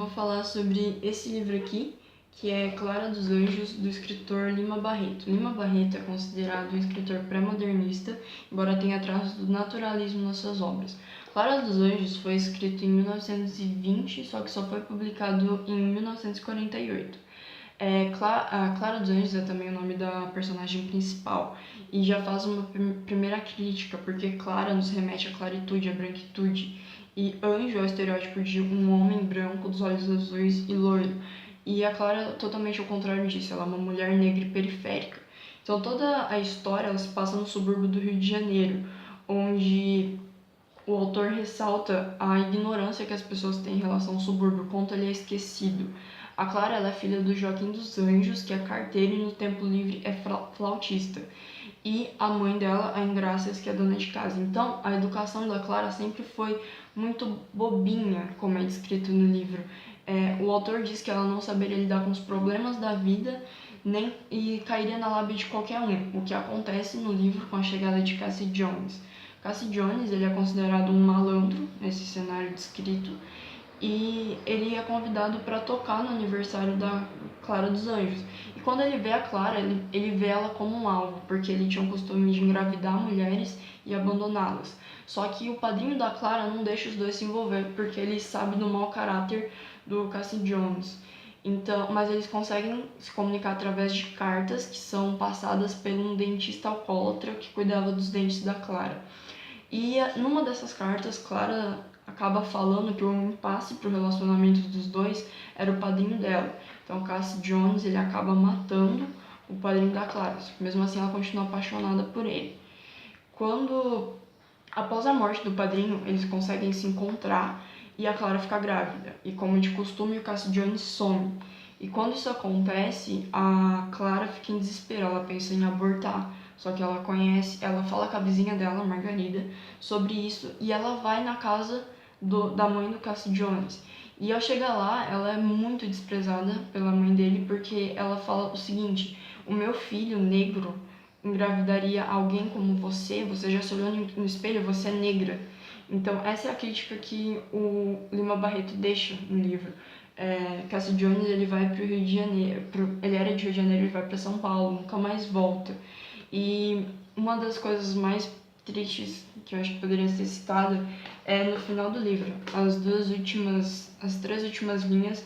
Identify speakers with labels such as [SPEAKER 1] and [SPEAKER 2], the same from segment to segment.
[SPEAKER 1] vou falar sobre esse livro aqui, que é Clara dos Anjos, do escritor Lima Barreto. Lima Barreto é considerado um escritor pré-modernista, embora tenha traços do naturalismo nas suas obras. Clara dos Anjos foi escrito em 1920, só que só foi publicado em 1948. A Clara dos Anjos é também o nome da personagem principal e já faz uma primeira crítica, porque Clara nos remete à claritude, à branquitude, e anjo é o estereótipo de um homem branco, dos olhos azuis e loiro. E a Clara é totalmente ao contrário disso, ela é uma mulher negra e periférica. Então toda a história ela se passa no subúrbio do Rio de Janeiro, onde o autor ressalta a ignorância que as pessoas têm em relação ao subúrbio, quanto ele é esquecido. A Clara ela é filha do Joaquim dos Anjos, que é carteiro e no tempo livre é flautista. E a mãe dela, a Ingrácias, que é dona de casa. Então, a educação da Clara sempre foi muito bobinha, como é descrito no livro. O autor diz que ela não saberia lidar com os problemas da vida e cairia na lábia de qualquer um, o que acontece no livro com a chegada de Cassie Jones. Cassie Jones ele é considerado um malandro nesse cenário descrito e ele é convidado para tocar no aniversário da Clara dos Anjos. E quando ele vê a Clara, ele vê ela como um alvo, porque ele tinha o costume de engravidar mulheres e abandoná-las. Só que o padrinho da Clara não deixa os dois se envolver, porque ele sabe do mau caráter do Cassie Jones. Então, mas eles conseguem se comunicar através de cartas que são passadas por um dentista alcoólatra que cuidava dos dentes da Clara. E numa dessas cartas, Clara acaba falando que o impasse para o relacionamento dos dois era o padrinho dela. Então, Cassie Jones ele acaba matando o padrinho da Clara. Mesmo assim, ela continua apaixonada por ele. Após a morte do padrinho, eles conseguem se encontrar e a Clara fica grávida. E como de costume, o Cassie Jones some. E quando isso acontece, a Clara fica em desespero, ela pensa em abortar. Só que ela fala com a vizinha dela, Margarida, sobre isso e ela vai na casa da mãe do Cassie Jones. E ao chegar lá, ela é muito desprezada pela mãe dele porque ela fala o seguinte: o meu filho negro engravidaria alguém como você já se olhou no espelho, você é negra. Então essa é a crítica que o Lima Barreto deixa no livro. Cassie Jones ele vai para o Rio de Janeiro, ele era de Rio de Janeiro, ele vai para São Paulo, nunca mais volta. E uma das coisas mais tristes que eu acho que poderia ser citada é no final do livro. As três últimas linhas,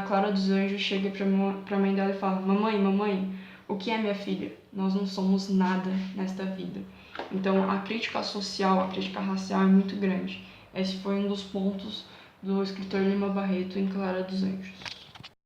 [SPEAKER 1] Clara dos Anjos chega para a mãe dela e fala: mamãe, o que é minha filha? Nós não somos nada nesta vida. Então a crítica social, a crítica racial é muito grande. Esse foi um dos pontos do escritor Lima Barreto em Clara dos Anjos.